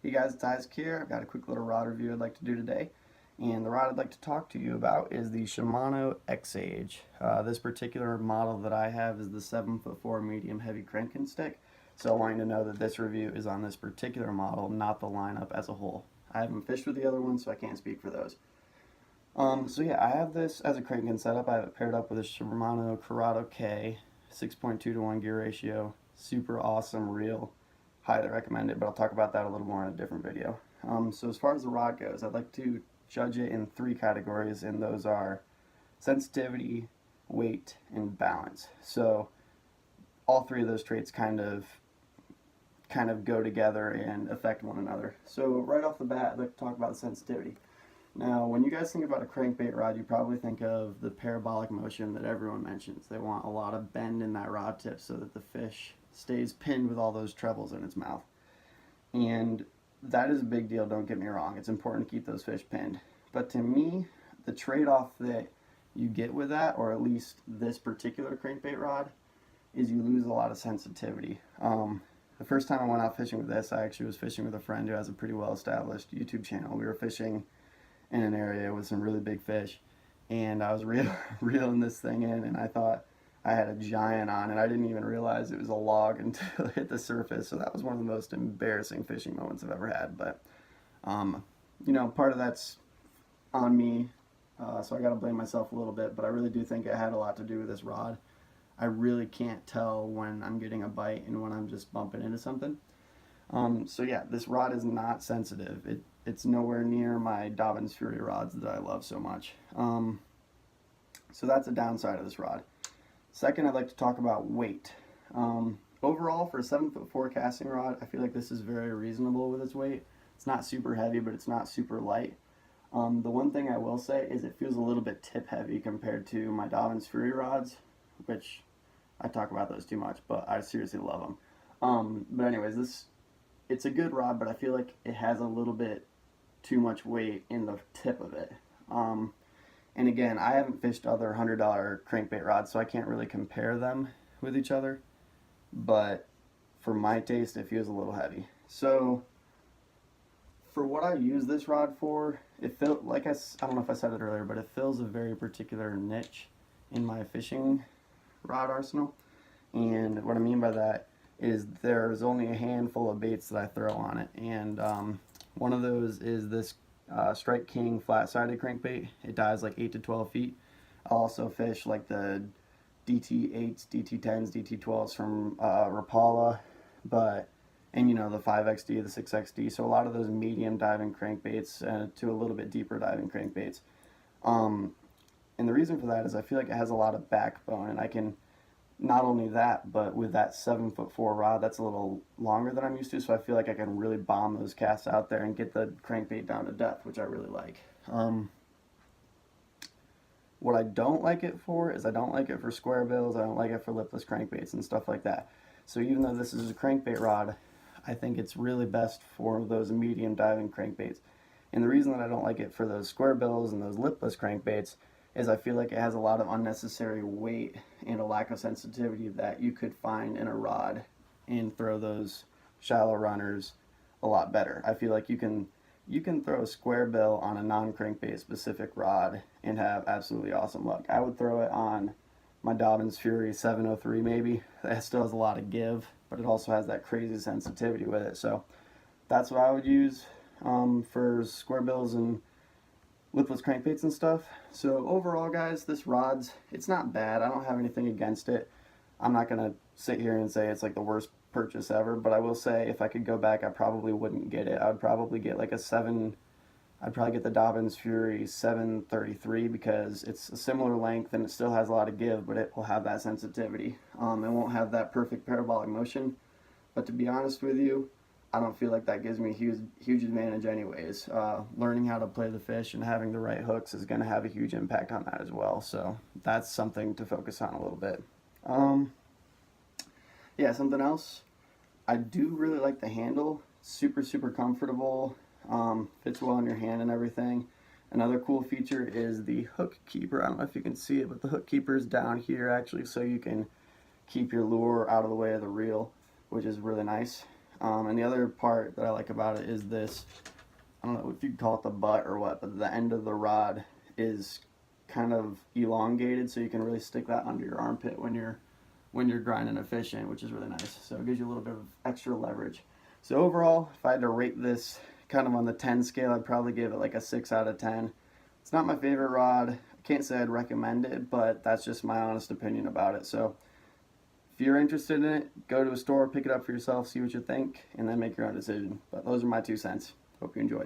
Hey guys, it's Isaac here. I've got a quick little rod review I'd like to do today. And the rod I'd like to talk to you about is the Shimano Exage. This particular model that I have is the 7'4" medium heavy cranking stick. So I want you to know that this review is on this particular model, not the lineup as a whole. I haven't fished with the other ones, so I can't speak for those. So yeah, I have this as a cranking setup. I have it paired up with a Shimano Corrado K, 6.2 to 1 gear ratio. Super awesome reel. Highly recommend it, but I'll talk about that a little more in a different video. So as far as the rod goes, I'd like to judge it in 3 categories, and those are sensitivity, weight, and balance. So all 3 of those traits kind of go together and affect one another. So right off the bat, I'd like to talk about sensitivity. Now, when you guys think about a crankbait rod, you probably think of the parabolic motion that everyone mentions. They want a lot of bend in that rod tip so that the fish stays pinned with all those trebles in its mouth. And that is a big deal, don't get me wrong. It's important to keep those fish pinned. But to me, the trade-off that you get with that, or at least this particular crankbait rod, is you lose a lot of sensitivity. The first time I went out fishing with this, I actually was fishing with a friend who has a pretty well-established YouTube channel. We were fishing in an area with some really big fish, and I was reeling this thing in, and I thought I had a giant on, and I didn't even realize it was a log until it hit the surface. So that was one of the most embarrassing fishing moments I've ever had. But you know, part of that's on me, so I got to blame myself a little bit, but I really do think it had a lot to do with this rod. I really can't tell when I'm getting a bite and when I'm just bumping into something. So yeah, this rod is not sensitive. It's nowhere near my Dobyns Fury rods that I love so much. So that's a downside of this rod. Second, I'd like to talk about weight. Overall, for a 7'4" casting rod, I feel like this is very reasonable with its weight. It's not super heavy, but it's not super light. The one thing I will say is it feels a little bit tip heavy compared to my Dobyns Fury rods, which I talk about those too much, but I seriously love them. But anyways, it's a good rod, but I feel like it has a little bit too much weight in the tip of it. And again, I haven't fished other $100 crankbait rods, so I can't really compare them with each other. But for my taste, it feels a little heavy. So for what I use this rod for, it feels like I don't know if I said it earlier, but it fills a very particular niche in my fishing rod arsenal. And what I mean by that is there's only a handful of baits that I throw on it, and one of those is this Strike King flat-sided crankbait. It dives like 8 to 12 feet. I'll also fish like the DT8s, DT10s, DT12s from Rapala, and you know, the 5XD, the 6XD, so a lot of those medium diving crankbaits to a little bit deeper diving crankbaits. And the reason for that is I feel like it has a lot of backbone, and I can, not only that, but with that 7'4" rod, that's a little longer than I'm used to, so I feel like I can really bomb those casts out there and get the crankbait down to depth, which I really like. What I don't like it for is I don't like it for square bills, I don't like it for lipless crankbaits and stuff like that. So even though this is a crankbait rod, I think it's really best for those medium diving crankbaits. And the reason that I don't like it for those square bills and those lipless crankbaits is I feel like it has a lot of unnecessary weight and a lack of sensitivity that you could find in a rod and throw those shallow runners a lot better. I feel like you can throw a square bill on a non-crankbait specific rod and have absolutely awesome luck. I would throw it on my Dobyns Fury 703 maybe. That still has a lot of give, but it also has that crazy sensitivity with it. So that's what I would use for square bills and lipless crankbaits and stuff. So overall, guys, this rod's, it's not bad. I don't have anything against it. I'm not gonna sit here and say it's like the worst purchase ever, but I will say if I could go back, I probably wouldn't get it. I would probably get like I'd probably get the Dobyns Fury 733 because it's a similar length and it still has a lot of give, but it will have that sensitivity. It won't have that perfect parabolic motion, but to be honest with you, I don't feel like that gives me a huge advantage anyways. Learning how to play the fish and having the right hooks is going to have a huge impact on that as well. So that's something to focus on a little bit. Yeah, something else. I do really like the handle. Super comfortable. Fits well in your hand and everything. Another cool feature is the hook keeper. I don't know if you can see it, but the hook keeper is down here actually, so you can keep your lure out of the way of the reel, which is really nice. And the other part that I like about it is this, I don't know if you'd call it the butt or what, but the end of the rod is kind of elongated, so you can really stick that under your armpit when you're grinding a fish in, which is really nice. So it gives you a little bit of extra leverage. So overall, if I had to rate this kind of on the 10 scale, I'd probably give it like a 6 out of 10. It's not my favorite rod. I can't say I'd recommend it, but that's just my honest opinion about it. So if you're interested in it, go to a store, pick it up for yourself, see what you think, and then make your own decision. But those are my 2 cents. Hope you enjoy.